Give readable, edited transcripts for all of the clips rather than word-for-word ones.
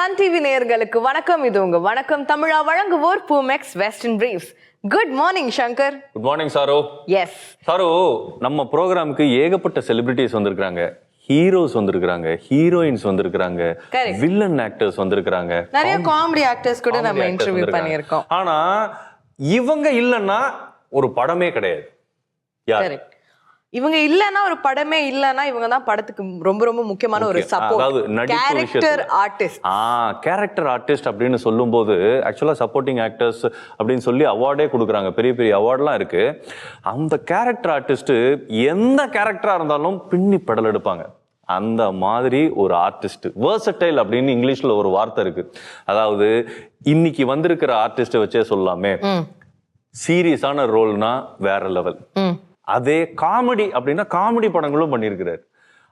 Sun TV நேயர்களுக்கு வணக்கம். இது உங்க வணக்கம் தமிழா வழங்குவோர் Poomex western briefs. Good morning Shankar. Good morning Charu. Yes Charu, நம்ம ப்ரோக்ராமுக்கு ஏகப்பட்ட செலிபிரிட்டிஸ் வந்திருக்காங்க, ஹீரோஸ் வந்திருக்காங்க, ஹீரோயின்ஸ் வந்திருக்காங்க, வில்லன் ஆக்டர்ஸ் வந்திருக்காங்க, நிறைய காமெடி ஆக்டர்ஸ் கூட நம்ம இன்டர்வியூ பண்ணியிருக்கோம். ஆனா இவங்க இல்லைன்னா ஒரு படமே கிடையாது. கரெக்ட். இவங்க இல்லனா ஒரு படமே இல்லனா இவங்க தான் படத்துக்கு ரொம்ப ரொம்ப முக்கியமான ஒரு support. Character artist. Character artist அப்படின்னு சொல்லும்போது ஆக்சுவலா சப்போர்ட்டிங் ஆக்டர்ஸ் அப்படின்னு சொல்லி அவார்டே கொடுக்குறாங்க, பெரிய பெரிய அவார்ட்லாம் இருக்கு. அந்த கேரக்டர் ஆர்டிஸ்ட் எந்த கேரக்டரா இருந்தாலும் பின்னி பெடல் எடுப்பாங்க. அந்த மாதிரி ஒரு ஆர்டிஸ்ட், வெர்சடைல் அப்படின்னு இங்கிலீஷ்ல ஒரு வார்த்தை இருக்கு. அதாவது இன்னைக்கு வந்திருக்கிற ஆர்டிஸ்ட வச்சே சொல்லலாமே, சீரியஸான ரோல்னா வேற லெவல். அதே காமெடி அப்படின்னா காமெடி படங்களும் பண்ணியிருக்கிறாரு.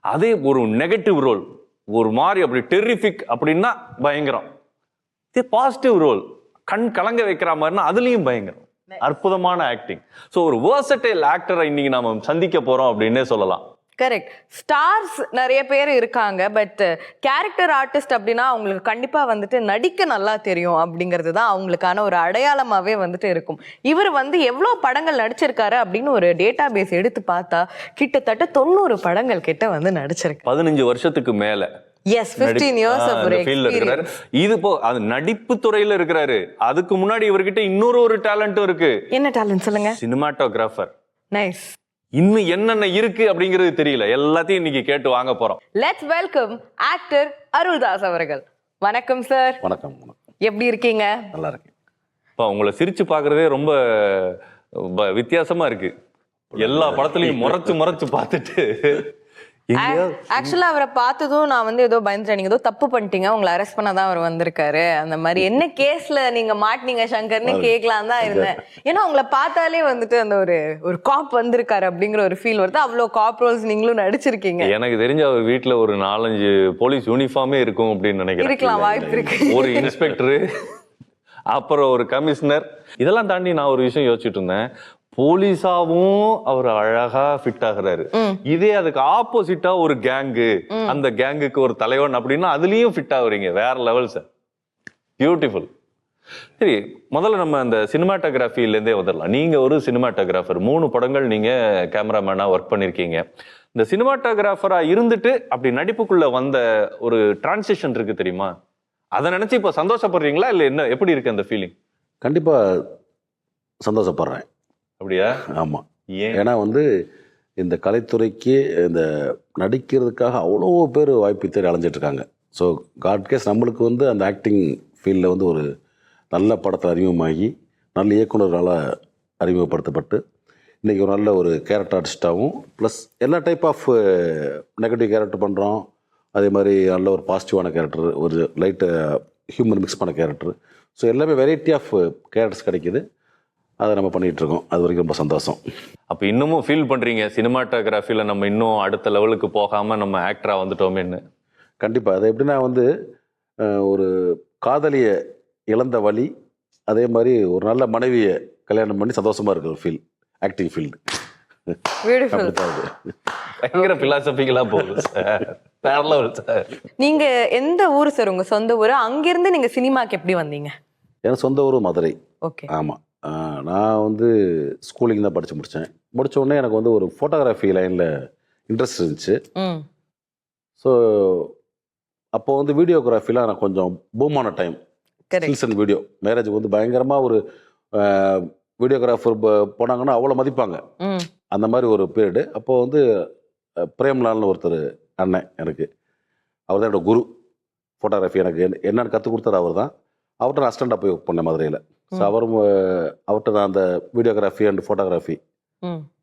அதே ஒரு நெகட்டிவ் ரோல், ஒரு மாதிரி அப்படி டெரிஃபிக் அப்படின்னா பயங்கரம். இதே பாசிட்டிவ் ரோல், கண் கலங்க வைக்கிற மாதிரினா அதுலயும் பயங்கரம். அற்புதமான ஆக்டிங். ஸோ ஒரு வெர்சடைல் ஆக்டரை இன்னைக்கு நாம சந்திக்க போறோம் அப்படின்னே சொல்லலாம். கரெக்ட். ஸ்டார்ஸ் நிறைய பேர் இருக்காங்க, பட் கேரக்டர் ஆர்டிஸ்ட் அப்படின்னா அவங்களுக்கு கண்டிப்பா வந்துட்டு நடிக்க நல்லா தெரியும் அப்படிங்கிறது தான் அவங்களுக்கான ஒரு அடையாளமாவே வந்துட்டு இருக்கும். இவர் எவ்வளவு படங்கள் நடிச்சிருக்காரு அப்படின்னு ஒரு டேட்டா பேஸ் எடுத்து பார்த்தா கிட்டத்தட்ட 90 படங்கள் கிட்ட நடிச்சிருக்கு. 15 வருஷத்துக்கு மேல. Yes, 15 years of experience. இது அது நடிப்பு துறையில இருக்கிறாரு. அதுக்கு முன்னாடி இவர்கிட்ட இன்னொரு டேலண்ட் இருக்கு. என்ன டேலண்ட் சொல்லுங்க? சினிமாட்டோகிராஃபர். நைஸ். இன்னும் என்னென்ன இருக்கு அப்படிங்கிறது தெரியல, எல்லாத்தையும் இன்னைக்கு கேட்டு வாங்க போறோம். லெட்ஸ் வெல்கம் ஆக்டர் அருள்தாஸ் அவர்கள். வணக்கம் சார். வணக்கம். எப்படி இருக்கீங்க? நல்லா இருக்கேன். உங்களை சிரிச்சு பாக்குறதே ரொம்ப வித்தியாசமா இருக்கு. எல்லா படத்துலயும் முறைச்சு பார்த்துட்டு ஆக்சுவலா அவரை பார்த்ததும் நான் ஏதோ பயந்துட்டேன், நீங்க ஏதோ தப்பு பண்ணிட்டீங்க, உங்களை அரெஸ்ட் பண்ணதான் அவர் வந்திருக்காரு, அந்த மாதிரி என்ன கேஸ்ல நீங்க மாட்டினீங்க சங்கர்னு கேட்கலாம் தான் இருந்தேன். ஏன்னா உங்களை பார்த்தாலே அந்த ஒரு காப் வந்திருக்காரு அப்படிங்கிற ஒரு ஃபீல் வருது. அவ்வளவு காப் ரோல்ஸ் நீங்களும் நடிச்சிருக்கீங்க. எனக்கு தெரிஞ்ச அவர் வீட்டுல ஒரு 4-5 போலீஸ் யூனிஃபார்மே இருக்கும் அப்படின்னு நினைக்கிறேன். இருக்கலாம், வாய்ப்பு இருக்கு. ஒரு இன்ஸ்பெக்டர், அப்புறம் ஒரு கமிஷனர். இதெல்லாம் தாண்டி நான் ஒரு விஷயம் யோசிச்சுட்டு இருந்தேன், போலீஸாவும் அவர் அழகா ஃபிட் ஆகுறாரு. இதே அதுக்கு ஆப்போசிட்டா ஒரு கேங்கு, அந்த கேங்குக்கு ஒரு தலைவன் அப்படின்னா அதுலயும் ஃபிட் ஆகுறீங்க. வேற லெவல் சார், பியூட்டிஃபுல். சரி, முதல்ல நம்ம அந்த சினிமாட்டோகிராஃபில இருந்தே வந்துடலாம். நீங்க ஒரு சினிமாட்டோகிராஃபர், 3 படங்கள் நீங்க கேமராமேனா ஒர்க் பண்ணிருக்கீங்க. இந்த சினிமாட்டோகிராஃபரா இருந்துட்டு அப்படி நடிப்புக்குள்ள வந்த ஒரு டிரான்சிஷன் இருக்கு தெரியுமா? அதை நினைச்சு இப்ப சந்தோஷப்படுறீங்களா இல்ல என்ன, எப்படி இருக்கு அந்த ஃபீலிங்? கண்டிப்பா சந்தோஷப்படுறேன். அப்படியா? ஆமாம். ஏன்னா இந்த கலைத்துறைக்கு இந்த நடிக்கிறதுக்காக அவ்வளோ பேர் வாய்ப்பு தேடி அலைஞ்சிட்டு இருக்காங்க. ஸோ காட்கேஸ் நம்மளுக்கு அந்த ஆக்டிங் ஃபீல்டில் ஒரு நல்ல படத்தில் அறிமுகமாகி நல்ல இயக்குனர்களால் அறிமுகப்படுத்தப்பட்டு இன்றைக்கி ஒரு நல்ல ஒரு கேரக்டர் ஆர்டிஸ்டாகவும் ப்ளஸ் எல்லா டைப் ஆஃப் நெகட்டிவ் கேரக்டர் பண்ணுறோம். அதே மாதிரி நல்ல ஒரு பாசிட்டிவான கேரக்டர், ஒரு லைட்டு ஹியூமன் மிக்ஸ் பண்ண கேரக்டர். ஸோ எல்லாமே வெரைட்டி ஆஃப் கேரக்டர்ஸ் கிடைக்கிது. அதை நம்ம பண்ணிட்டு இருக்கோம். அது வரைக்கும் ரொம்ப சந்தோஷம். அப்போ இன்னமும் ஃபீல் பண்ணுறீங்க சினிமாட்டோகிராஃபியில் நம்ம இன்னும் அடுத்த லெவலுக்கு போகாமல் நம்ம ஆக்டராக வந்துட்டோமேன்னு? கண்டிப்பாக. அது எப்படின்னா ஒரு காதலியை இழந்த வழி, அதே மாதிரி ஒரு நல்ல மனைவியை கல்யாணம் பண்ணி சந்தோஷமாக இருக்கிற ஃபீல் ஆக்டிங் ஃபீல்டு. பயங்கர பிலாசபிக்கலா போகுது சார். நீங்க எந்த ஊர் சார்? உங்க சொந்த ஊர்? அங்கிருந்து நீங்க சினிமாக்கு எப்படி வந்தீங்க? எனக்கு சொந்த ஊர் மதுரை. ஓகே. ஆமாம். நான் ஸ்கூலிங் தான் படித்து முடித்த உடனே எனக்கு ஒரு ஃபோட்டோகிராஃபி லைனில் இன்ட்ரெஸ்ட் இருந்துச்சு. ஸோ அப்போ வீடியோகிராஃபிலாம் நான் கொஞ்சம் பூமான டைம். ஸ்டில்ஸ் அண்ட் வீடியோ மேரேஜுக்கு பயங்கரமாக ஒரு வீடியோகிராஃபர் போனாங்கன்னா அவ்வளோ மதிப்பாங்க. அந்த மாதிரி ஒரு பீரியடு. அப்போது பிரேம்லால்னு ஒருத்தர் அண்ணன், எனக்கு அவர் தான் என்னோட குரு. ஃபோட்டோகிராஃபி எனக்கு என்னென்னு கற்றுக் கொடுத்தாரு அவர் தான். அவர்கிட்ட நான் அசிஸ்டண்டாக போய் ஒர்க் பண்ணேன் மதுரையில். ஸோ அவர்கிட்ட நான் அந்த videography and photography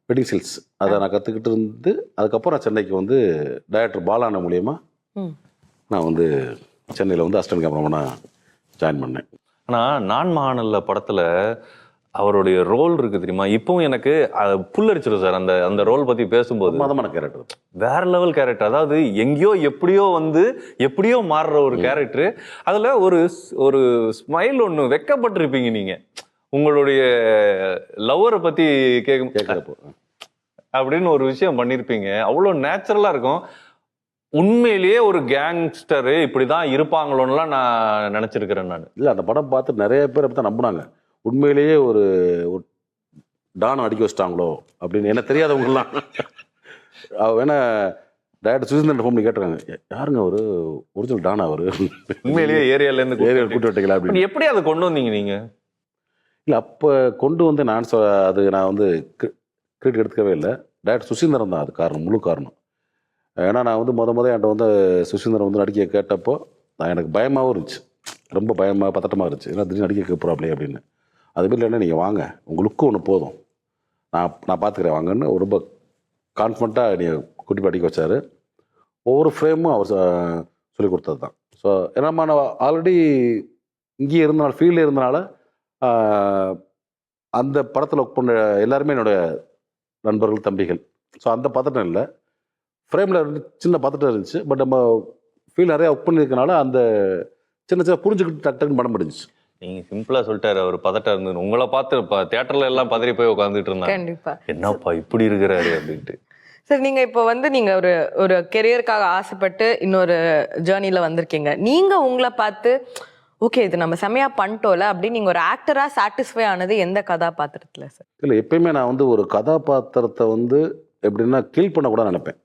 wedding stills அதை நான் கற்றுக்கிட்டு இருந்து அதுக்கப்புறம் நான் சென்னைக்கு டைரக்டர் பாலான மூலியமாக நான் சென்னையில் அசிஸ்டன்ட் கேமராமேனாக ஜாயின் பண்ணேன். ஆனால் நான் மகாநல்ல படத்தில் அவருடைய ரோல் இருக்கு தெரியுமா, இப்பவும் எனக்கு புல்லரிச்சிடும் சார். அந்த ரோல் பற்றி பேசும்போது மதமான கேரக்டர், வேற லெவல் கேரக்டர். அதாவது எங்கேயோ எப்படியோ மாறுற ஒரு கேரக்டர். அதில் ஒரு ஸ்மைல் ஒன்று வெக்கப்பட்டிருப்பீங்க நீங்கள், உங்களுடைய லவ்வரை பற்றி கேட்குறப்போ அப்படின்னு ஒரு விஷயம் பண்ணியிருப்பீங்க. அவ்வளோ நேச்சுரலாக இருக்கும். உண்மையிலேயே ஒரு கேங்ஸ்டர் இப்படிதான் இருப்பாங்களோன்னுலாம் நான் நினைச்சிருக்கிறேன் நான். இல்லை, அந்த படம் பார்த்து நிறைய பேர் அப்படி தான் நம்பினாங்க. உண்மையிலேயே ஒரு டான் அடிக்க வச்சிட்டாங்களோ அப்படின்னு. என்ன தெரியாதவங்கலாம் வேணா டேரக்டர் சுசீந்திரன் ஃபோன் பண்ணி கேட்டுருக்காங்க, யாருங்க ஒரு ஒரிஜினல் டான் அவர், உண்மையிலேயே ஏரியால கூட்டு விட்டீங்களா அப்படின்னு. எப்படி அதை கொண்டு வந்தீங்க நீங்க? இல்லை, அப்போ கொண்டு வந்து அது நான் வந்து கிரெடிட் எடுத்துக்கவே இல்லை. டேரக்டர் சுசீந்திரன் தான் அது காரணம், முழு காரணம். ஏன்னா நான் வந்து என்கிட்ட வந்து சுசீந்திரன் வந்து நடிக்க கேட்டப்போ எனக்கு பயமாகவும் இருந்துச்சு, ரொம்ப பதட்டமாக இருந்துச்சு. ஏன்னா திடீர்னு நடிக்க கேட்பறாப்லே அப்படின்னு. அதுமாரி இல்லைன்னா நீங்கள் வாங்க, உங்கள் லுக்கு ஒன்று போதும், நான் பார்த்துக்கிறேன் வாங்கன்னு ரொம்ப கான்ஃபிடண்ட்டாக நீங்கள் குட்டி படிக்க வச்சார். ஒவ்வொரு ஃப்ரேமும் அவர் சொல்லி கொடுத்தது தான். ஸோ ஏன்னா நான் ஆல்ரெடி இங்கேயே இருந்தனால, ஃபீல்டில் இருந்தனால அந்த படத்தில் ஒர்க் பண்ண எல்லாருமே என்னோடய நண்பர்கள், தம்பிகள். ஸோ அந்த பதட்டம் இல்லை, ஃப்ரேமில் சின்ன பதட்டம் இருந்துச்சு. பட் நம்ம ஃபீல் நிறையா ஒர்க் பண்ணியிருக்கனால அந்த சின்ன புரிஞ்சுக்கிட்டு டக்குன்னு பண்ண முடிஞ்சிச்சு. நீங்க சிம்பிளா சொல்லிட்டாரு, அவர் பதட்டம் இருந்தது. உங்களை பார்த்து தியேட்டர்ல எல்லாம் பதறி போய் உட்காந்துட்டு இருந்தாங்க. கண்டிப்பா. என்னப்பா இப்படி இருக்கிறாரு அப்படின்ட்டு. சார், நீங்க இப்போ வந்து நீங்க ஒரு கெரியருக்காக ஆசைப்பட்டு இன்னொரு ஜேர்னில வந்திருக்கீங்க. நீங்க உங்களை பார்த்து ஓகே இது நம்ம செமையா பண்ணிட்டோம்ல அப்படின்னு நீங்க ஒரு ஆக்டரா சாட்டிஸ்ஃபை ஆனது எந்த கதாபாத்திரத்துல சார்? இல்லை, எப்பயுமே நான் வந்து ஒரு கதாபாத்திரத்தை வந்து எப்படின்னா கில் பண்ண கூட நினைப்பேன்.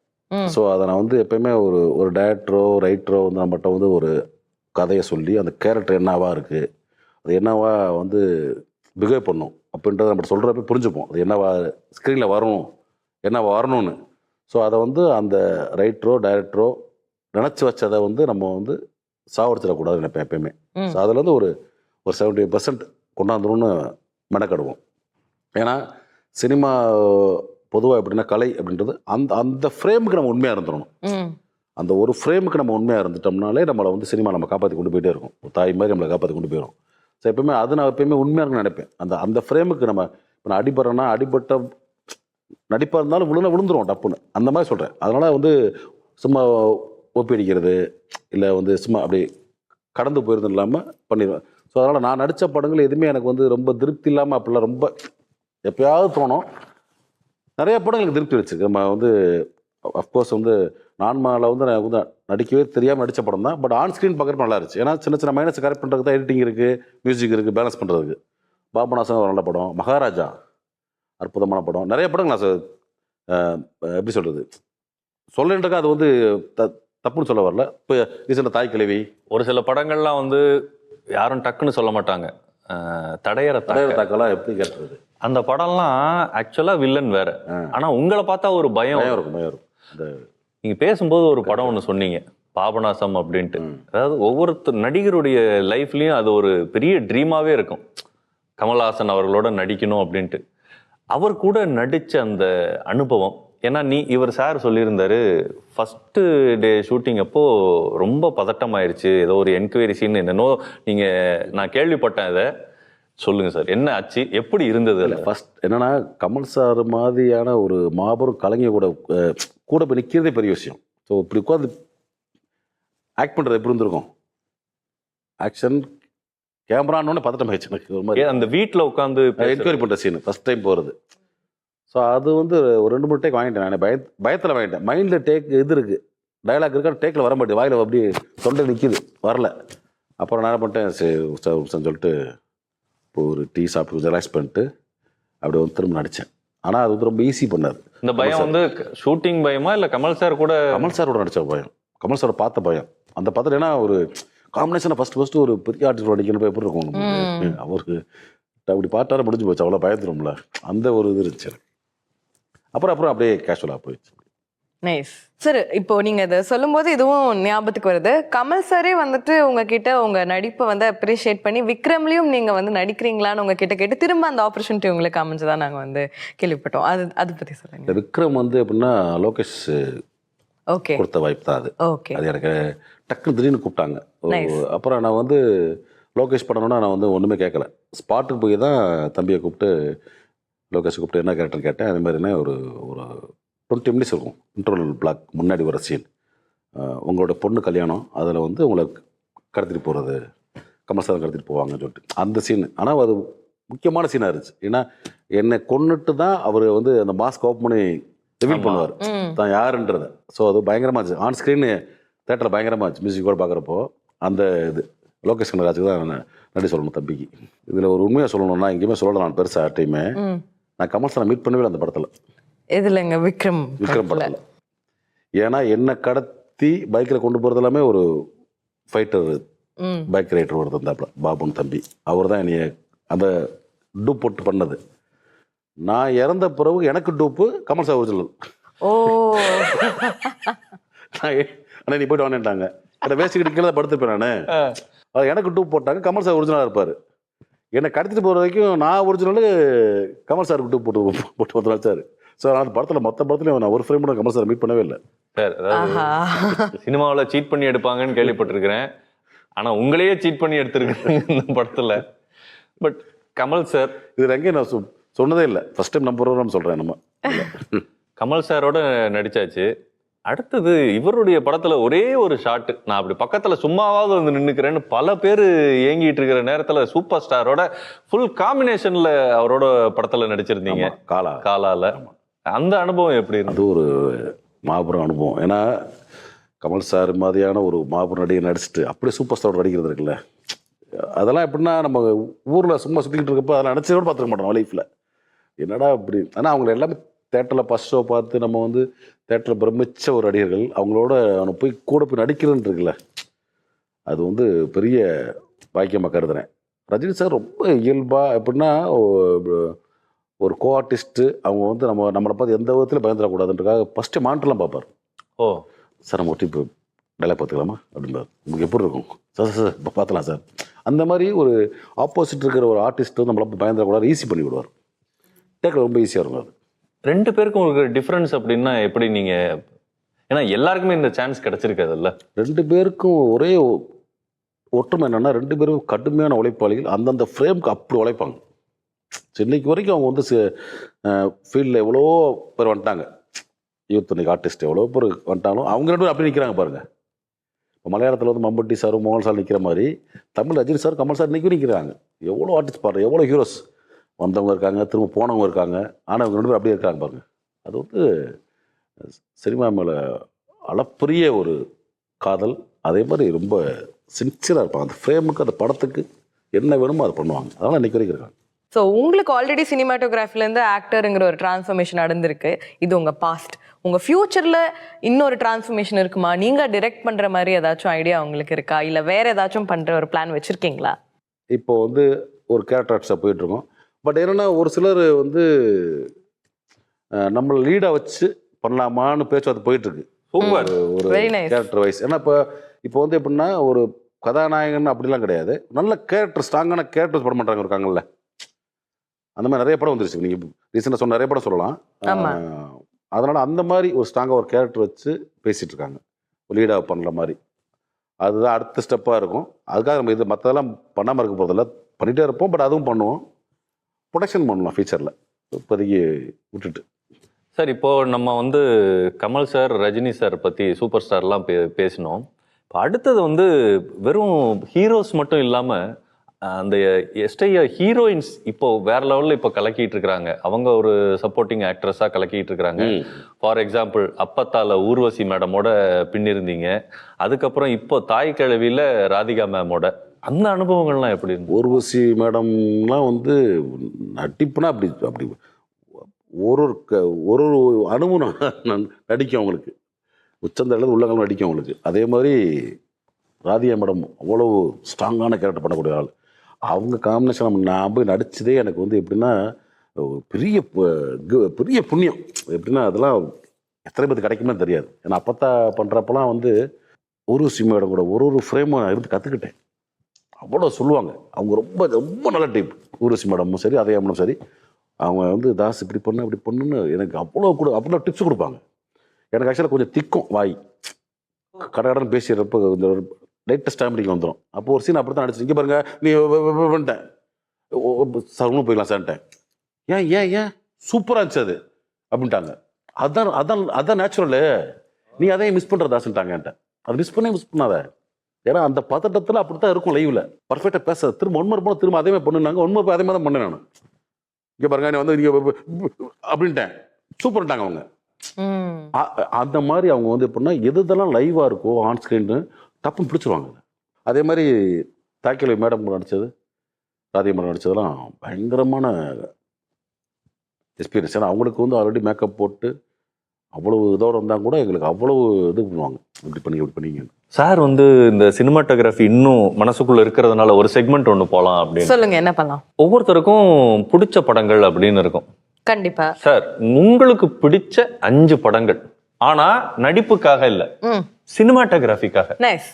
ஸோ அதை நான் வந்து எப்பயுமே ஒரு டைரக்டரோ ரைட்டரோ வந்து நம்மகிட்ட வந்து ஒரு கதையை சொல்லி அந்த கேரக்டர் என்னவா இருக்குது, அது என்னவா வந்து பிஹேவ் பண்ணும் அப்படின்றத நம்ம சொல்கிறப்ப புரிஞ்சுப்போம். அது என்னவா ஸ்க்ரீனில் வரும், என்னவா வரணும்னு. ஸோ அதை வந்து அந்த ரைட்டரோ டைரக்டரோ நினச்சி வச்சதை வந்து நம்ம வந்து சாவடிச்சிடக்கூடாதுன்னு நினைப்பேன் எப்பயுமே. ஸோ அதில் வந்து ஒரு 70% கொண்டாந்துரும்னு மெனக்கடுவோம். ஏன்னா சினிமா பொதுவாக எப்படின்னா கலை அப்படின்றது அந்த ஃப்ரேமுக்கு நம்ம உண்மையாக இருந்துடணும். அந்த ஒரு ஃப்ரேமுக்கு நம்ம உண்மையாக இருந்துட்டோம்னாலே நம்மளை வந்து சினிமா நம்ம காப்பாற்றி கொண்டு போயிட்டே இருக்கும். ஒரு தாய் மாதிரி நம்மளை காப்பாற்றி கொண்டு போயிடும். ஸோ எப்பவுமே நான் எப்பயுமே உண்மையாக இருக்குன்னு நினைப்பேன். அந்த ஃப்ரேமுக்கு நம்ம இப்போ நான் அடிபடுறேன்னா அடிபட்ட நடிப்பாக இருந்தாலும் விழுந்துரும் டப்புன்னு, அந்த மாதிரி சொல்கிறேன். அதனால் வந்து சும்மா ஒப்பி அடிக்கிறது இல்லை வந்து சும்மா அப்படி கடந்து போயிருந்தது இல்லாமல் பண்ணிடுவேன். ஸோ அதனால் நான் நடித்த படங்கள் எதுவுமே எனக்கு வந்து ரொம்ப திருப்தி இல்லாமல் அப்படிலாம் ரொம்ப எப்போயாவது தோணும். நிறைய படங்கள் எனக்கு திருப்தி வச்சுருக்கு. நம்ம வந்து அஃப்கோர்ஸ் வந்து நான்மாவில் வந்து நான் வந்து நடிக்கவே தெரியாமல் நடித்த படம் தான். பட் ஆன் ஸ்க்ரீன் பார்க்குறப்ப நல்லா இருந்துச்சு. ஏன்னா சின்ன சின்ன மைனஸ் கரெக்ட் பண்ணுறதுக்கு தான் எடிட்டிங் இருக்குது, மியூசிக் இருக்குது, பேலன்ஸ் பண்ணுறதுக்கு. பாபநாசன் ஒரு நல்ல படம், மகாராஜா அற்புதமான படம். நிறைய படங்கள் நான் எப்படி சொல்கிறது சொல்லுன்றக்கு அது வந்து தப்புன்னு சொல்ல வரல. இப்போ ரீசெண்டாக தாய் கிழவி, ஒரு சில படங்கள்லாம் வந்து யாரும் டக்குன்னு சொல்ல மாட்டாங்க. தடையற தாக்கெல்லாம் எப்படி கேட்டுறது, அந்த படம்லாம் ஆக்சுவலா வில்லன் வேற. ஆனா உங்களை பார்த்தா ஒரு பயம் இருக்கும். அந்த நீங்க பேசும்போது ஒரு படம் ஒன்று சொன்னீங்க, பாபநாசம் அப்படின்ட்டு. அதாவது ஒவ்வொருத்தர் நடிகருடைய லைஃப்லயும் அது ஒரு பெரிய ட்ரீமாவே இருக்கும், கமல்ஹாசன் அவர்களோட நடிக்கணும் அப்படின்ட்டு. அவர் கூட நடிச்ச அந்த அனுபவம். ஏன்னா இவர் சார் சொல்லியிருந்தாரு, ஃபர்ஸ்ட் டே ஷூட்டிங் அப்போ ரொம்ப பதட்டமாயிருச்சு, ஏதோ ஒரு என்கொயரி சீன் என்னன்னோ நான் கேள்விப்பட்டேன். இதை சொல்லுங்க சார், என்ன ஆச்சு, எப்படி இருந்தது? ஃபர்ஸ்ட் என்னன்னா, கமல் சார் மாதிரியான ஒரு மாபெரும் கலைஞர் கூட போய் நிற்கிறதே பெரிய விஷயம். ஸோ இப்படி உட்காந்து ஆக்ட் பண்ணுறது எப்படி இருந்திருக்கும், ஆக்ஷன் கேமரான்னு பதட்டம் ஆயிடுச்சு எனக்கு. ஒரு மாதிரி அந்த வீட்டில் உட்காந்து என்கொயரி பண்ணுற சீன் ஃபர்ஸ்ட் டைம் போகிறது. ஸோ அது வந்து ஒரு 2-3 டேக் வாங்கிட்டேன். நான் பயத்தில் வாங்கிட்டேன். மைண்டில் டேக் இது இருக்குது, டைலாக் இருக்கா, டேக்கில் வர மாட்டேன், வாயில் அப்படி தொண்டை நிற்கிது, வரல. அப்புறம் நான் என்ன பண்ணிட்டேன், சரி சொல்லிட்டு இப்போ ஒரு டீ சாப்பிட்டு ரிலாக்ஸ் பண்ணிட்டு அப்படி வந்து திரும்ப நடித்தேன். ஆனால் அது வந்து ரொம்ப ஈஸி பண்ணார். இந்த பயம் வந்து ஷூட்டிங் பயமா இல்லை கமல் சாரோட நடித்த பயம், கமல் சாரை பார்த்த பயம், அந்த பார்த்துட்டு. ஏன்னா ஒரு காம்பினேஷனை ஃபஸ்ட்டு ஒரு பெரிய ஆர்டிஸ்ட் நடிக்கணும் எப்படி இருக்கும் அவருக்கு, அப்படி பார்த்தாலும் முடிஞ்சு போச்சு, அவ்வளோ பயந்துரும்ல, அந்த ஒரு இது இருந்துச்சு. அப்புறம் அப்படியே கேஷுவலாக போயிடுச்சு. Nice sir. இப்போ நீங்க இதை சொல்லும்போது இதுவும் ஞாபகத்துக்கு வருது. கமல் சாரே வந்துட்டு உங்ககிட்ட உங்க நடிப்பை வந்து அப்ரிஷியேட் பண்ணி விக்ரம்லயும் நீங்க வந்து நடிக்கிறீங்களான்னு உங்ககிட்ட கேட்டு திரும்ப அந்த ஆப்பர்ச்சுனிட்டி உங்களுக்கு அமைஞ்சுதான் நாங்க வந்து கேள்விப்பட்டோம். அதை பத்தி சொல்லுங்க. விக்ரம் வந்து எப்படின்னா லோகேஷ் ஓகே கொடுத்த வாய்ப்பு தான் அது. ஓகே, அது எனக்கு டக்குன்னு திடீர்னு கூப்பிட்டாங்க. அப்புறம் நான் வந்து லோகேஷ் பண்ணணும்னா நான் வந்து ஒன்றுமே கேட்கல, ஸ்பாட்டுக்கு போய் தான் தம்பியை கூப்பிட்டு லோகேஷ் கூப்பிட்டு என்ன கேரக்டர் கேட்டேன். அதே மாதிரினா ஒரு 20 மினிட்ஸ் இருக்கும் இன்டர்வல் பிளாக் முன்னாடி வர சீன். உங்களோட பொண்ணு கல்யாணம், அதில் வந்து உங்களை கடத்திட்டு போகிறது, கமல் சார் கடத்திட்டு போவாங்கன்னு சொல்லிட்டு அந்த சீன். ஆனால் அது முக்கியமான சீனாக இருந்துச்சு. ஏன்னா என்னை கொண்டுட்டு தான் அவர் வந்து அந்த மாஸ்க் ஓப்பன் பண்ணி ரிவீல் பண்ணுவார் தான் யாருன்றத. ஸோ அது பயங்கரமாக இருந்துச்சு. ஆன் ஸ்க்ரீன் தேட்டரில் பயங்கரமாக இருந்துச்சு. மியூசிக்கோட பார்க்குறப்போ அந்த இது லோகேஷ் கனகராஜுக்கு தான் நன்றி சொல்லணும் தம்பிக்கு. இதில் ஒரு உண்மையாக சொல்லணும்னா எங்கேயுமே சொல்லலை நான் பெருசாக யார்ட்டையுமே. நான் கமல் சாரை மீட் பண்ணவே அந்த படத்தில். எதுலங்க? விக்ரம் படத்தில். ஏன்னா என்னை கடத்தி பைக்கில் கொண்டு போகிறது எல்லாமே ஒரு ஃபைட்டர் பைக் ரைடர் ஒருத்தர் இருந்தாப்புல, பாபுன்னு தம்பி. அவர் தான் என்னைய அந்த டூப் போட்டு பண்ணது. நான் இறந்த பிறகு எனக்கு டூப்பு கமல் சார் ஒரிஜினல். ஓ ஆனால் நீ போயிட்டு வாங்கிட்டாங்க அதை வேஸ்ட்டுக்கிட்டு கீழே படுத்துருப்பேன் நான். அது எனக்கு டூப் போட்டாங்க, கமல் சார் ஒரிஜினலாக இருப்பார். என்னை கடத்திட்டு போகிற வரைக்கும் நான் ஒரிஜினலு, கமல் சாருக்கு டூப் போட்டு வந்து சார். ஸோ அந்த படத்தில் மொத்த படத்துலையும் நான் ஒரு ஃப்ரேம் கூட கமல் சார் மீட் பண்ணவே இல்லை சார். அதாவது சினிமாவில் சீட் பண்ணி எடுப்பாங்கன்னு கேள்விப்பட்டிருக்கிறேன். ஆனால் உங்களையே சீட் பண்ணி எடுத்திருக்கிறேன் இந்த படத்தில். பட் கமல் சார் இதில் எங்கேயும் நான் சொன்னதே இல்லை. ஃபர்ஸ்ட் டைம் நம்ம ப்ரோக்ராம் சொல்கிறேன். நம்ம கமல் சாரோட நடிச்சாச்சு. அடுத்தது இவருடைய படத்துல ஒரே ஒரு ஷாட், நான் அப்படி பக்கத்துல சும்மாவாவது வந்து நின்னுக்கிறேன்னு பல பேர் ஏங்கிட்டு இருக்கிற நேரத்துல சூப்பர் ஸ்டாரோட ஃபுல் காம்பினேஷன்ல அவரோட படத்துல நடிச்சிருந்தீங்க காலால. அந்த அனுபவம் எப்படி இருந்தது? அது ஒரு மாபெரும் அனுபவம். ஏன்னா கமல் சார் மாதிரியான ஒரு மாபெரும் நடிகை நடிச்சுட்டு அப்படியே சூப்பர் ஸ்டாரோட நடிக்கிறது இருக்குல்ல, அதெல்லாம் எப்படின்னா நம்ம ஊரில் சும்மா சுற்றிக்கிட்டு இருக்கப்போ அதெல்லாம் நினச்சதோடு பார்த்துக்க மாட்டோம் லைஃப்பில். என்னடா இப்படி. ஆனால் அவங்க எல்லாமே தேட்டரில் ஃபர்ஸ்ட் ஷோ பார்த்து நம்ம வந்து தேட்டரில் பிரமிச்ச ஒரு நடிகர்கள், அவங்களோட அவனை போய் கூட போய் நடிக்கிறேன்னு இருக்குல்ல, அது வந்து பெரிய பாக்கியமாக கருதுறேன். ரஜினி சார் ரொம்ப இயல்பாக எப்படின்னா ஒரு கோ ஆர்டிஸ்ட்டு. அவங்க வந்து நம்மளை பார்த்து எந்த விதத்தில் பயந்துடக்கூடாதுன்றக்காக ஃபஸ்ட்டு மானிட்டர்லாம் பார்ப்பார். ஓ சார் நம்ம ஒட்டி இப்போ டைலாக் பார்த்துக்கலாமா அப்படின்பார். உங்களுக்கு எப்படி இருக்கும்? சார் சார் இப்போ பார்த்துலாம் சார். அந்த மாதிரி ஒரு ஆப்போசிட் இருக்கிற ஒரு ஆர்டிஸ்ட்டு நம்மளை பயந்துடக்கூடாது, ஈஸி பண்ணி விடுவார். டேக்கில் ரொம்ப ஈஸியாக இருக்கும். அது ரெண்டு பேருக்கும் ஒரு டிஃப்ரென்ஸ் அப்படின்னா எப்படி நீங்க, ஏன்னா எல்லாருக்குமே இந்த சான்ஸ் கிடைச்சிருக்காதுல்ல. ரெண்டு பேருக்கும் ஒரே ஒற்றுமை என்னன்னா, ரெண்டு பேரும் கடுமையான உழைப்பாளிகள். அந்தந்த ஃப்ரேமுக்கு அப்படி உழைப்பாங்க. இன்னைக்கு வரைக்கும் அவங்க வந்து ஃபீல்டில் எவ்வளோ பேர் வந்துட்டாங்க, யூத் இன்னைக்கு ஆர்டிஸ்ட் எவ்வளோ பேர் வந்துட்டாலும் அவங்க ரெண்டு பேரும் அப்படி நிற்கிறாங்க பாருங்க. இப்போ மலையாளத்தில் வந்து மம்பட்டி சார் மோகன் சார் நிற்கிற மாதிரி தமிழ் ரஜினி சார் கமல் சார் இன்றைக்கும் நிற்கிறாங்க. எவ்வளோ ஆர்டிஸ்ட் பாருங்க, எவ்வளோ ஹீரோஸ் வந்தவங்க இருக்காங்க, திரும்ப போனவங்க இருக்காங்க. ஆனால் அவங்க ரெண்டு பேரும் அப்படியே இருக்காங்க பாருங்க. அது வந்து சினிமா மேலே அளப்பரிய ஒரு காதல். அதே மாதிரி ரொம்ப சின்சியராக இருப்பாங்க. அந்த ஃப்ரேமுக்கு அந்த படத்துக்கு என்ன வேணுமோ அதை பண்ணுவாங்க. அதனால் இன்றைக்கி வரைக்கும் இருக்காங்க. ஸோ உங்களுக்கு ஆல்ரெடி சினிமாட்டோகிராஃபிலேருந்து ஆக்டருங்கிற ஒரு டிரான்ஸ்ஃபர்மேஷன் நடந்திருக்கு. இது உங்கள் பாஸ்ட். உங்கள் ஃப்யூச்சரில் இன்னொரு டிரான்ஸ்ஃபர்மேஷன் இருக்குமா? நீங்கள் டிரெக்ட் பண்ணுற மாதிரி ஏதாச்சும் ஐடியா உங்களுக்கு இருக்கா? இல்லை வேறு ஏதாச்சும் பண்ணுற ஒரு பிளான் வச்சுருக்கீங்களா? இப்போ வந்து ஒரு கேரக்டர் ஆர்டிஸ்டாக போயிட்டுருக்கோம். பட் என்னென்னா ஒரு சிலர் வந்து நம்மளை லீடாக வச்சு பண்ணலாமான்னு பேச்சுவார்த்தை போயிட்டுருக்கு. ஒரு கேரக்டர் வைஸ். ஏன்னா இப்போ வந்து எப்படின்னா ஒரு கதாநாயகன் அப்படிலாம் கிடையாது. நல்ல கேரக்டர், ஸ்ட்ராங்கான கேரக்டர்ஸ் படம் பண்ணுறாங்க இருக்காங்கல்ல, அந்த மாதிரி நிறைய படம் வந்துருச்சு. நீங்கள் ரீசெண்டாக சொன்ன நிறைய படம் சொல்லலாம். அதனால் அந்த மாதிரி ஒரு ஸ்ட்ராங்காக ஒரு கேரக்டர் வச்சு பேசிகிட்டு இருக்காங்க, லீடாக பண்ணுற மாதிரி. அதுதான் அடுத்த ஸ்டெப்பாக இருக்கும். அதுக்காக நம்ம இது மற்றதெல்லாம் பண்ணாமல் இருக்க போகிறதில்ல, பண்ணிகிட்டே இருப்போம். பட் அதுவும் பண்ணுவோம், ப்ரொடக்ஷன் பண்ணலாம் ஃபியூச்சரில், இப்போதைக்கு விட்டுட்டு. சார் இப்போ நம்ம வந்து கமல் சார் ரஜினி சார் பற்றி சூப்பர் ஸ்டார்லாம் பேசினோம். இப்போ அடுத்தது வந்து வெறும் ஹீரோஸ் மட்டும் இல்லாமல் அந்த எஸ்டைய ஹீரோயின்ஸ் இப்போ வேற லெவலில் இப்போ கலக்கிட்டு இருக்கிறாங்க. அவங்க ஒரு சப்போர்ட்டிங் ஆக்ட்ரஸாக கலக்கிட்டு இருக்கிறாங்க. ஃபார் எக்ஸாம்பிள் அப்பத்தால ஊர்வசி மேடமோட பின்னிருந்தீங்க. அதுக்கப்புறம் இப்போ தாய் கிழவியில் ராதிகா மேமோட. அந்த அனுபவங்கள்லாம் எப்படி இருந்து? ஊர்வசி மேடம்லாம் வந்து நடிப்புனா அப்படி அப்படி ஒரு ஒரு அனுபவம் நடிக்கும் அவங்களுக்கு. உச்சந்தளவு உள்ளங்களும் நடிக்கும் அவங்களுக்கு. அதே மாதிரி ராதிகா மேடம் அவ்வளவு ஸ்ட்ராங்கான கேரக்டர் பண்ணக்கூடிய ஆள். அவங்க காம்பினேஷன் நான் போய் நடிச்சதே எனக்கு வந்து எப்படின்னா பெரிய பெரிய புண்ணியம். எப்படின்னா அதெல்லாம் எத்தனை பேருக்கு கிடைக்குமே தெரியாது. ஏன்னா அப்பத்தா பண்ணுறப்பெல்லாம் வந்து ஊர்வசி மேடம் கூட ஒரு ஃப்ரேமும் இருந்து கற்றுக்கிட்டேன். அவ்வளோ சொல்லுவாங்க. அவங்க ரொம்ப ரொம்ப நல்ல டைப். ஊர்வசி மேடமும் சரி, அதே மேடம் சரி, அவங்க வந்து தாஸ் இப்படி பண்ணு இப்படி பண்ணுன்னு எனக்கு அவ்வளோ டிப்ஸ் கொடுப்பாங்க. எனக்கு ஆக்சுவலாக கொஞ்சம் திக்கும் வாய், கடகடன்னு பேசிடுறப்போ கொஞ்சம் லைட்டஸ்ட் டைம் வந்துடும். அப்போ ஒரு சீன் அப்படி தான் நடிச்சு, இங்கே பாருங்க நீ பண்ணிட்டேன் சரணும் போயிடலாம் சார்ட்டேன். ஏன் சூப்பராக இருந்துச்சு அது அப்படின்ட்டாங்க. அதான் நேச்சுரலு, நீ அதையும் மிஸ் பண்ணுற தாசுன்ட்டாங்க என்கிட்ட. அதை மிஸ் பண்ணாத. ஏன்னா அந்த பதட்டத்தில் அப்படி தான் இருக்கும் லைவில். பர்ஃபெக்டாக பேச திரும்ப ஒன்மர் போனால் திரும்ப அதே மாதிரி பண்ணுனாங்க. ஒன்மர் போய் அதே மாதிரி தான் பண்ணேன் நான். இங்கே பாருங்க நீ வந்து நீங்கள் அப்படின்ட்டேன். சூப்பர்ட்டாங்க அவங்க. அந்த மாதிரி அவங்க வந்து எப்படின்னா எதெல்லாம் லைவாக இருக்கோ ஆன் ஸ்க்ரீன்னு டப்புன்னு பிடிச்சிருவாங்க. அதே மாதிரி தாக்கிலை மேடம் நடித்தது, ராதிகா மேடம் நடித்ததெல்லாம் பயங்கரமான எக்ஸ்பீரியன்ஸ். ஏன்னா அவங்களுக்கு வந்து ஆல்ரெடி மேக்கப் போட்டு அவ்வளவு இதோட இருந்தால் கூட எங்களுக்கு அவ்வளவு இது பண்ணுவாங்க, இப்படி பண்ணீங்க. சார் வந்து இந்த சினிமாட்டோகிராஃபி இன்னும் மனசுக்குள்ள இருக்கிறதுனால ஒரு செக்மெண்ட் ஒன்று போகலாம் அப்படின்னு. சொல்லுங்க, என்ன பண்ணலாம்? ஒவ்வொருத்தருக்கும் பிடிச்ச படங்கள் அப்படின்னு இருக்கும். கண்டிப்பா. சார், உங்களுக்கு பிடிச்ச 5 படங்கள், ஆனா நடிப்புக்காக இல்ல, சினிமாட்டோகிராஃபிக்காக. நைஸ்.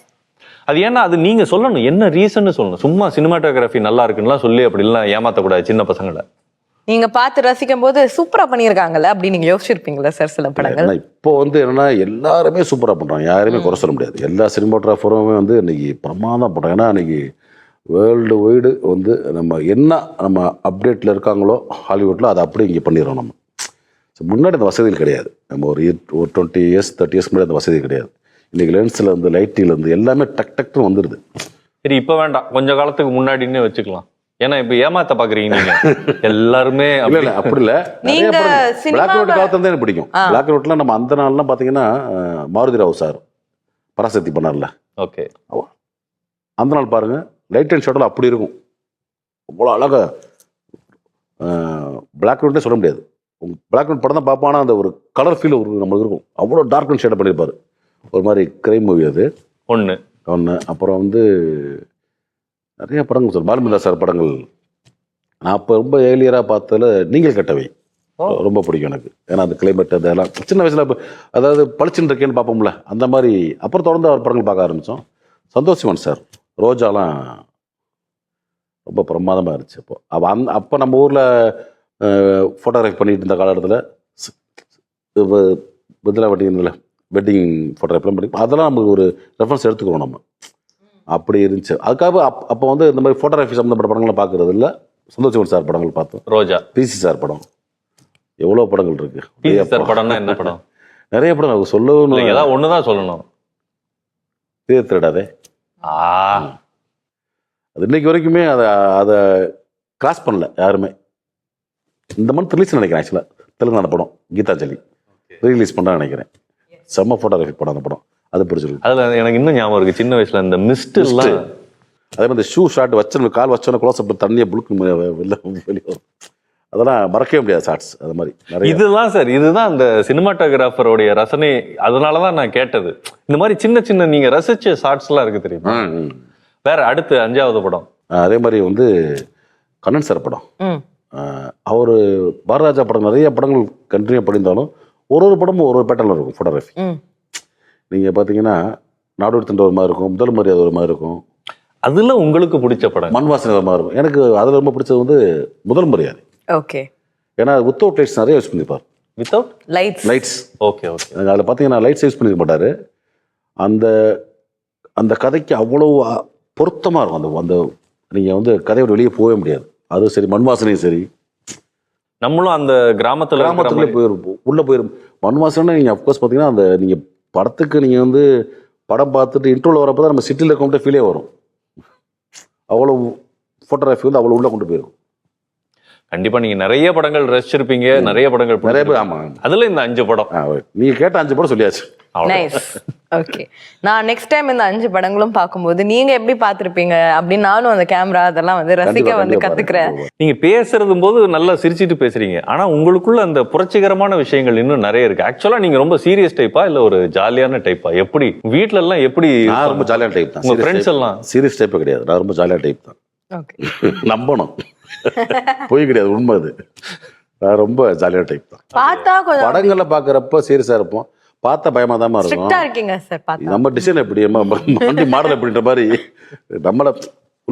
அது ஏன்னா அது நீங்க சொல்லணும், என்ன ரீசன் சொல்லணும். சும்மா சினிமாட்டோகிராஃபி நல்லா இருக்குன்னு சொல்லி அப்படிலாம் ஏமாத்தக்கூடாது சின்ன பசங்களை. நீங்க பார்த்து ரசிக்கும் போது சூப்பரா பண்ணியிருக்காங்கல்ல அப்படி நீங்க யோசிச்சிருப்பீங்களா சார் சில படங்கள்? இப்போ வந்து என்னன்னா எல்லாருமே சூப்பராக பண்ணுறாங்க, யாருமே குறை சொல்ல முடியாது. எல்லா சினிமாட்டோகிராஃபருமே வந்து இன்னைக்கு பிரமாதம் பண்ணுறாங்க. ஏன்னா இன்னைக்கு வேர்ல்டு வைடு வந்து நம்ம அப்டேட்டில் இருக்காங்களோ ஹாலிவுட்டில் அதை அப்படியே இங்கே பண்ணிடுறோம் நம்ம. முன்னாடி அந்த வசதிகள் கிடையாது. நம்ம ஒரு 20 இயர்ஸ் 30 இயர்ஸ் முன்னாடி அந்த வசதி கிடையாது. இன்றைக்கி லென்ஸில் இருந்து லைட்டில் இருந்து எல்லாமே டக்குன்னு வந்துடுது. சரி, இப்போ வேண்டாம், கொஞ்ச காலத்துக்கு முன்னாடின்னு வச்சுக்கலாம். ஏன்னா இப்போ ஏமாத்த பாக்குறீங்க நீங்க எல்லாருமே. இல்ல அப்படி இல்ல, பிளாக் அண்ட் ஒயிட் காலத்துல தான் எனக்கு பிடிக்கும். பிளாக் அண்ட் ஒயிட்ல நம்ம அந்த நாள்லாம் பாத்தீங்கன்னா மாருதி ராவ் சார் பராசக்தி பண்ணார்ல, ஓகே, அந்த நாள் பாருங்க லைட் அண்ட் ஷாடோல அப்படி இருக்கும். அவ்வளோ அழகா பிளாக் அண்ட் ஒயிட்னே சொல்ல முடியாது. பிளாக் அண்ட் ஒயிட் படம் தான் பார்ப்பானா அந்த ஒரு கலர் ஃபீல் ஒரு நம்மளுக்கு இருக்கும். அவ்வளோ டார்க் அண்ட் ஷேட் பண்ணியிருப்பாரு. ஒரு மாதிரி கிரைம் மூவி அது ஒன்று. அப்புறம் வந்து நிறைய படங்கள் சார், பாலுமந்தா சார் படங்கள் நான் அப்போ ரொம்ப ஏர்லியராக பார்த்ததில் நீங்கள் கட்டவை ரொம்ப பிடிக்கும் எனக்கு. ஏன்னா அந்த கிளைமேட் அதெல்லாம் சின்ன வயசில் இப்போ அதாவது பளிச்சுன்னு இருக்கேன்னு பார்ப்போம்ல அந்த மாதிரி. அப்புறம் தொடர்ந்து அவர் படங்கள் பார்க்க ஆரம்பித்தோம். சந்தோஷ் சிவன் சார் ரோஜாலாம் ரொம்ப பிரமாதமாக இருந்துச்சு. அப்போ நம்ம ஊரில் ஃபோட்டோகிராஃபி பண்ணிட்டு இருந்த காலகட்டத்தில் இதெல்லாம் வெட்டிங் ஃபோட்டோகிராஃபிலாம் பண்ணி அதெல்லாம் நமக்கு ஒரு ரெஃபரன்ஸ் எடுத்துக்கிறோம் நம்ம. அப்படி இருந்துச்சு. அதுக்காக அப்போ வந்து இந்த மாதிரி ஃபோட்டோகிராஃபி சம்மந்தப்பட்ட படங்கள்லாம் பார்க்கறது இல்லை. சந்தோஷ் சிவன் சார் படங்கள் பார்த்தோம். ரோஜா, பிசி சார் படம், எவ்வளோ படங்கள் இருக்கு. பிசி சார் படம்னா என்ன படம்? நிறைய படம் அவங்க சொல்லணும். ஏதாவது ஒன்று தான் சொல்லணும். திருடாதே, அது இன்னைக்கு வரைக்குமே அதை கிராஸ் பண்ணல யாருமே. இந்த மந்த் ரிலீஸ் நினைக்கிறேன். ஆக்சுவலாக தெலுங்கானா படம் கீதாஞ்சலி ரீலீஸ் பண்ண நினைக்கிறேன். செம்ம ஃபோட்டோகிராஃபி படம் அந்த படம். அது பிடிச்சிருக்கு. அதில் எனக்கு இன்னும் ஞாபகம் இருக்கு, சின்ன வயசுல இந்த மிஸ்ட் எல்லாம் அதே மாதிரி இந்த ஷூ ஷாட் வச்சு கால் வச்சோன்னா க்ளோஸ் அப் தண்ணியை புளுக்கு வெளியே வரும். அதெல்லாம் மறக்கவே முடியாது ஷாட்ஸ். அது மாதிரி இதுதான் சார், இதுதான் அந்த சினிமாட்டோகிராஃபருடைய ரசனை. அதனாலதான் நான் கேட்டது. இந்த மாதிரி சின்ன சின்ன நீங்க ரசிச்ச ஷாட்ஸ் எல்லாம் இருக்கு தெரியுமா? வேற அடுத்து 5வது படம் அதே மாதிரி வந்து கண்ணன் சார் படம். அவர் பாரராஜா படம் நிறைய படங்கள் கண்டினியூ பண்ணியிருந்தாலும் ஒரு படமும் ஒரு பேட்டர்ல இருக்கும் ஃபோட்டோகிராஃபி. நீங்க பாத்தீங்கன்னா நாடோடி தண்டை ஒரு மாதிரி இருக்கும், முதல் மரியாதை ஒரு மாதிரி இருக்கும். அதுல உங்களுக்கு பிடிச்ச படம்? மண் வாசனை ஒரு மாதிரி இருக்கும். எனக்கு அதுல ரொம்ப பிடிச்சது வந்து முதல் மரியாதை. ஓகே. ஏன்னா வித்தவுட் லைட்ஸ் நிறைய யூஸ் பண்ணிப்பார். Without lights. Okay okay. அதில் பார்த்தீங்கன்னா லைட்ஸ் யூஸ் பண்ணிக்க மாட்டாரு. அந்த அந்த கதைக்கு அவ்வளவு பொருத்தமாக இருக்கும். அந்த அந்த நீங்கள் வந்து கதையோட வெளியே போகவே முடியாது. அதுவும் சரி, மண் வாசனையும் சரி. நம்மளும் அந்த கிராமத்துல போயிருப்போம், உள்ளே போயிரும். மண் வாசனை நீங்கள் அஃப்கோர்ஸ் பார்த்தீங்கன்னா அந்த நீங்கள் படத்துக்கு நீங்கள் வந்து படம் பார்த்துட்டு இன்ட்ரோவில் வரப்போ தான் நம்ம சிட்டியில் இருக்க ஃபீலே வரும். அவ்வளோ ஃபோட்டோகிராஃபி வந்து அவ்வளோ உள்ளே கொண்டு போயிடும். கண்டிப்பா நீங்க நிறைய படங்கள் ரசிச்சிருப்பீங்க, நிறைய படங்கள் நிறைய பேர். ஆமா, அதுல இந்த 5 படம் நீங்க கேட்ட 5 படம் சொல்லியாச்சு. நைஸ். ஓகே, நான் நெக்ஸ்ட் டைம் இந்த 5 படங்களும் பார்க்கும்போது நீங்க எப்படி பார்த்திருப்பீங்க அப்படின்னு நானும் அந்த கேமரா அதெல்லாம் வந்து ரசிக்க வந்து கத்துக்கிறேன். நீங்க பேசுறதும் போது நல்லா சிரிச்சிட்டு பேசுறீங்க, ஆனா உங்களுக்குள்ள அந்த புரட்சிகரமான விஷயங்கள் இன்னும் நிறைய இருக்கு. ஆக்சுவலா நீங்க ரொம்ப சீரியஸ் டைப்பா இல்ல ஒரு ஜாலியான டைப்பா? எப்படி வீட்ல எல்லாம் எப்படி? நான் ரொம்ப ஜாலியான டைப் தான். உங்க ஃப்ரெண்ட்ஸ் எல்லாம் சீரியஸ் டைப் கிடையாது. நான் ரொம்ப ஜாலியான டைப் தான். ஓகே, நம்பணும், போய் கிடையாது, உண்மை அது. நான் ரொம்ப ஜாலியான டைப் தான். பார்த்தா கொஞ்சம் படங்கள்ல பாக்குறப்ப சீரியஸா இருப்போம், பார்த்தா பயமா தான் இருக்கும். ஸ்ட்ரிக்ட்டா இருக்கீங்க சார். பார்த்தா நம்ம டிசைன் எப்படி, வண்டி மாடல் எப்படின்ற மாதிரி நம்மள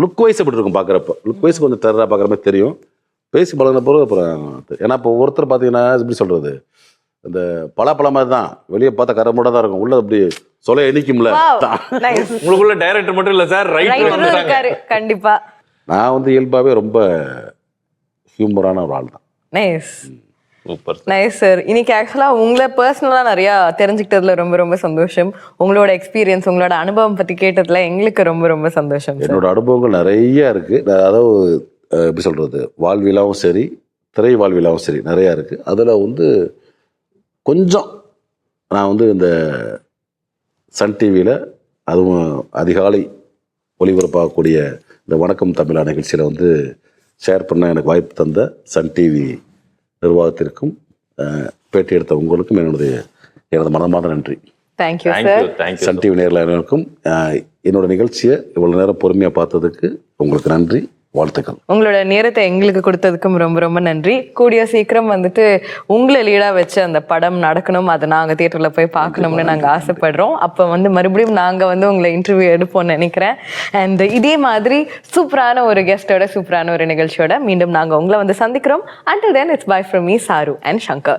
லுக் வைஸ் எப்படி இருக்கும் பாக்குறப்ப. லுக் வைஸ் கொஞ்சம் டெரரா பாக்குற மாதிரி தெரியும். பேசி பழகின பிறகு அப்புறம் ஏன்னா இப்போ ஒருத்தர் பாத்தீங்கன்னா எப்படி சொல்றது, இந்த பலாப்பழ மாதிரி தான், வெளியே பார்த்தா கரமோட தான் இருக்கும், உள்ள அப்படி சொல்ல இனிக்கும்ல. உங்களுக்குள்ள டைரக்டர் மட்டும் இல்ல சார், ரைட்டரும் இருக்காரு. கண்டிப்பா. நான் வந்து இயல்பாவே ரொம்ப ஹியூமரான ஒரு ஆள் தான். Nice, super, nice sir. இன்னைக்கு ஆக்சுவலா உங்களை பர்சனலா நிறைய தெரிஞ்சுக்கிட்டதுல ரொம்ப ரொம்ப சந்தோஷம். உங்களோட எக்ஸ்பீரியன்ஸ், உங்களோட அனுபவம் பத்தி கேட்டதுல எங்களுக்கு ரொம்ப ரொம்ப சந்தோஷம். என்னோட அனுபவங்கள் நிறைய இருக்கு. அதாவது எப்படி சொல்றது, வாழ்வியலாவும் சரி, திரை வாழ்வியலாவும் சரி நிறைய இருக்கு. அதுல வந்து கொஞ்சம் நான் வந்து இந்த சன் டிவியில் அதுவும் அதிகாலை ஒளிபரப்பாகக்கூடிய இந்த வணக்கம் தமிழா நிகழ்ச்சியில் வந்து ஷேர் பண்ண எனக்கு வாய்ப்பு தந்த சன் டிவி நிர்வாகத்திற்கும் பேட்டி எடுத்த உங்களுக்கும் எனது மனமார்ந்த நன்றி. Thank you sir. Thank you. Sun TV நேரில் அனைவருக்கும் என்னோட நிகழ்ச்சியை இவ்வளோ நேரம் பொறுமையாக பார்த்ததுக்கு உங்களுக்கு நன்றி, வாழ்த்துக்கள். உங்களோட நேரத்தை எங்களுக்கு கொடுத்ததுக்கும் ரொம்ப ரொம்ப நன்றி. கூடிய சீக்கிரம் வந்துட்டு உங்களை லீடா வச்சு அந்த படம் நடக்கணும், அதை நாங்கள் தியேட்டர்ல போய் பார்க்கணும்னு நாங்கள் ஆசைப்படுறோம். அப்போ வந்து மறுபடியும் நாங்கள் வந்து உங்களை இன்டர்வியூ எடுப்போம்னு நினைக்கிறேன். அண்ட் இதே மாதிரி சூப்பரான ஒரு கெஸ்டோட சூப்பரான ஒரு நிகழ்ச்சியோட மீண்டும் நாங்கள் உங்களை வந்து சந்திக்கிறோம். Until then, it's bye from me, Saru and Shankar.